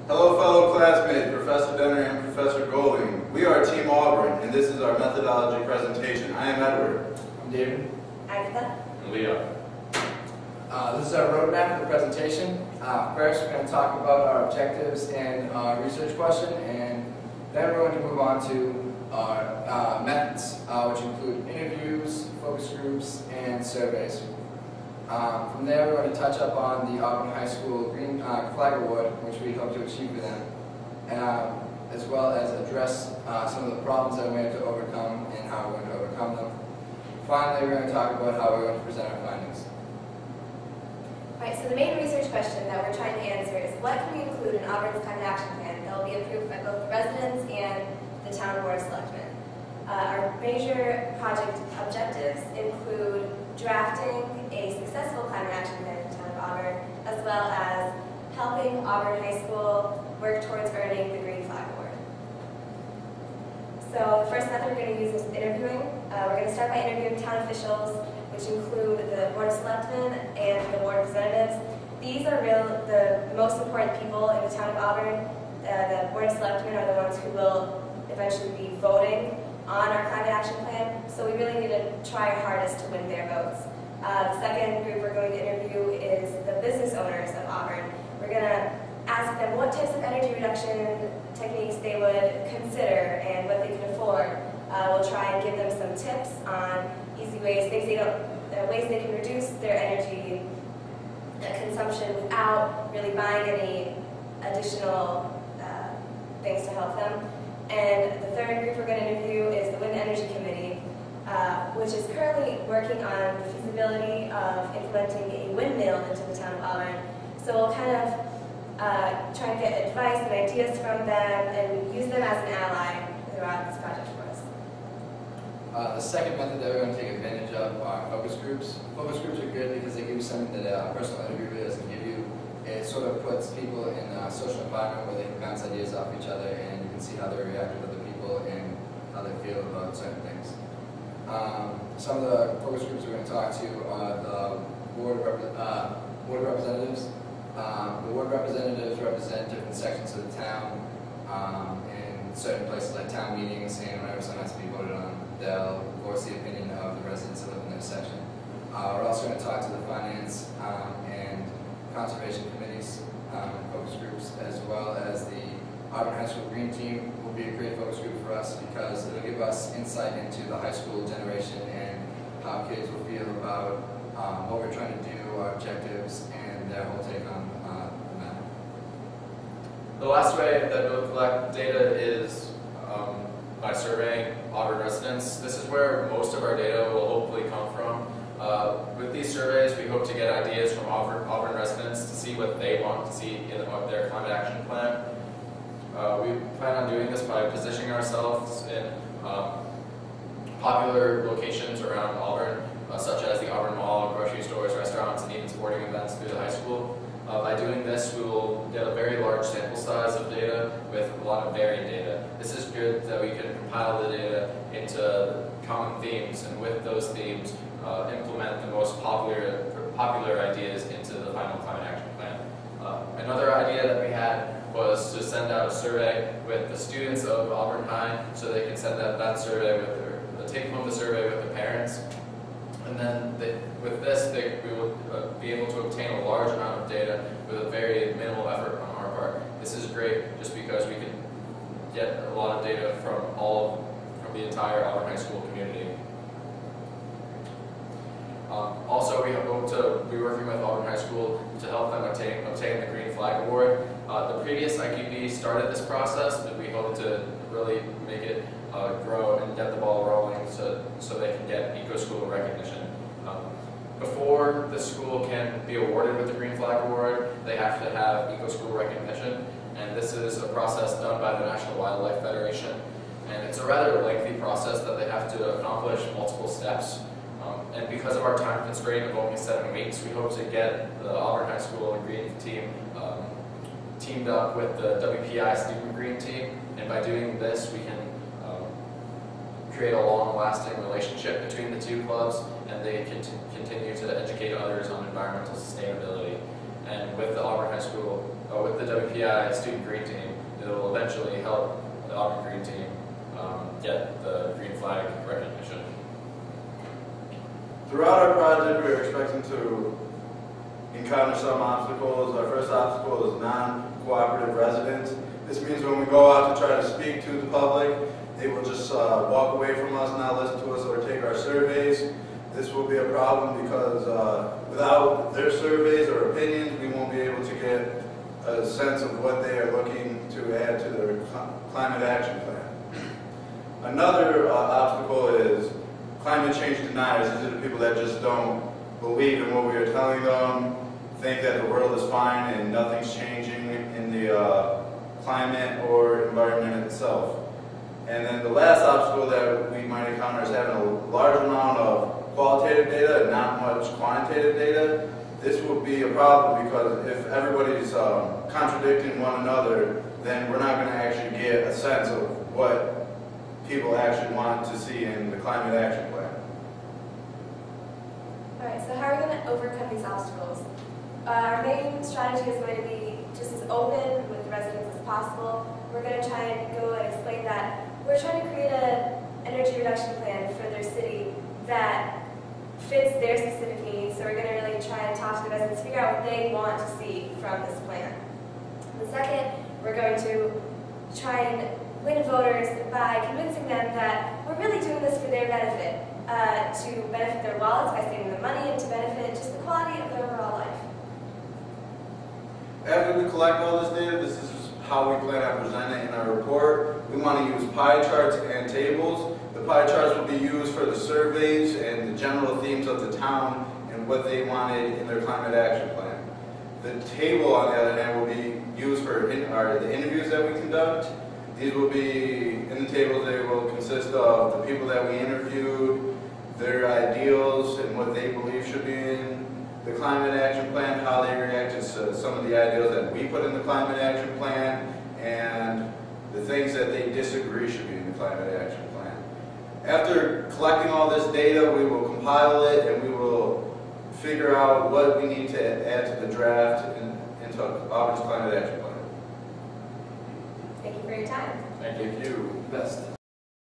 Hello fellow classmates, Professor Denner and Professor Golding. We are Team Auburn, and this is our methodology presentation. I am Edward. I'm David. Agatha. And Leo. This is our roadmap for the presentation. First, we're going to talk about our objectives and research question, and then we're going to move on to our methods, which include interviews, focus groups, and surveys. From there, we're going to touch up on the Auburn High School Green Flag Award, which we hope to achieve for them, as well as address some of the problems that we have to overcome and how we're going to overcome them. Finally, we're going to talk about how we're going to present our findings. Alright, so the main research question that we're trying to answer is what can we include in Auburn's climate action plan that will be approved by both the residents and the town board of selectmen. Our major project objectives include drafting a successful climate action plan for the town of Auburn, as well as helping Auburn High School work towards earning the Green Flag Award. So the first method we're going to use is interviewing. We're going to start by interviewing town officials, which include the Board of Selectmen and the Board Representatives. These are the most important people in the town of Auburn. The Board of Selectmen are the ones who will eventually be voting on our climate action plan, so we really need to try our hardest to win their votes. The second group we're going to interview is the business owners of Auburn. We're going to ask them what types of energy reduction techniques they would consider and what they can afford. We'll try and give them some tips on easy ways, ways they can reduce their energy consumption without really buying any additional things to help them. And the third group we're going to interview is the Wind Energy Committee, which is currently working on the feasibility of implementing a windmill into the town of Auburn. So we'll kind of try and get advice and ideas from them and use them as an ally throughout this project for us. The second method that we're going to take advantage of are focus groups. Focus groups are good because they give you something that a personal interview really doesn't give you. It sort of puts people in a social environment where they can bounce ideas off each other and you can see how they react with other people and how they feel about certain things. Some of the focus groups we're going to talk to are the Board of Representatives. The Board of Representatives represent different sections of the town in certain places like town meetings, and whenever something has to be voted on, they'll voice the opinion of the residents that live in their section. We're also going to talk to the finance and conservation committees and focus groups, as well as the Auburn High School Green Team will be a great focus group for us because it'll give us insight into the high school generation and how kids will feel about what we're trying to do, our objectives, and their whole take on the matter. The last way that we'll collect data is by surveying Auburn residents. This is where most of our data will hopefully come from. With these surveys, we hope to get ideas from Auburn residents to see what they want to see in their climate action plan. We plan on doing this by positioning ourselves in popular locations around Auburn, such as the Auburn Mall, grocery stores, restaurants, and even sporting events through the high school. By doing this, we will get a very large sample size of data with a lot of varied data. This is good that we can compile the data into common themes, and with those themes, implement the most popular ideas into the final climate action plan. Another idea that we had was to send out a survey with the students of Auburn High, so they can send out that survey with take home the survey with the parents, and then with this we will be able to obtain a large amount of data with a very minimal effort on our part. This is great just because we can get a lot of data from the entire Auburn High School community. Also, we hope to be working with Auburn High School to help them obtain the Green Flag Award. The previous IQB started this process, but we hope to really make it grow and get the ball rolling so they can get eco-school recognition. Before the school can be awarded with the Green Flag Award, they have to have eco-school recognition, and this is a process done by the National Wildlife Federation. And it's a rather lengthy process that they have to accomplish multiple steps. And because of our time constraint of only 7 weeks, we hope to get the Auburn High School Green Team teamed up with the WPI Student Green Team. And by doing this, we can create a long-lasting relationship between the two clubs, and they can continue to educate others on environmental sustainability. And with the Auburn High School with the WPI student green team, it will eventually help the Auburn green team get the green flag recognition. Throughout our project, we are expecting to encounter some obstacles. Our first obstacle is non-cooperative residents. This means when we go out to try to speak to the public, they will just walk away from us, not listen to us, or take our surveys. This will be a problem because without their surveys or opinions, we won't be able to get a sense of what they are looking to add to their climate action plan. Another obstacle is climate change deniers. These are the people that just don't believe in what we are telling them, think that the world is fine and nothing's changing in the climate or environment itself. And then the last obstacle that we might encounter is having a large amount of qualitative data and not much quantitative data. This will be a problem because if everybody's contradicting one another, then we're not going to actually get a sense of what people actually want to see in the climate action plan. Alright, so how are we going to overcome these obstacles? Our main strategy is going to be just as open with residents as possible. We're going to try and go and explain that we're trying to create an energy reduction plan for their city that fits their specific needs. So we're going to really try and talk to the residents, figure out what they want to see from this plan. The second, we're going to try and win voters by convincing them that we're really doing this for their benefit, to benefit their wallets by saving them money and to benefit just the quality of their overall life. After we collect all this data, this is how we plan on presenting it in our report. We want to use pie charts and tables. The pie charts will be used for the surveys and the general themes of the town and what they wanted in their climate action plan. The table, on the other hand, will be used for the interviews that we conduct. These will be, in the tables, they will consist of the people that we interviewed, their ideals and what they believe should be in the climate action plan, how they reacted to some of the ideals that we put in the climate action plan, and the things that they disagree should be in the climate action plan. After collecting all this data, we will compile it and we will figure out what we need to add to the draft into Auburn's climate action plan. Thank you for your time. Thank you. Thank you. Best.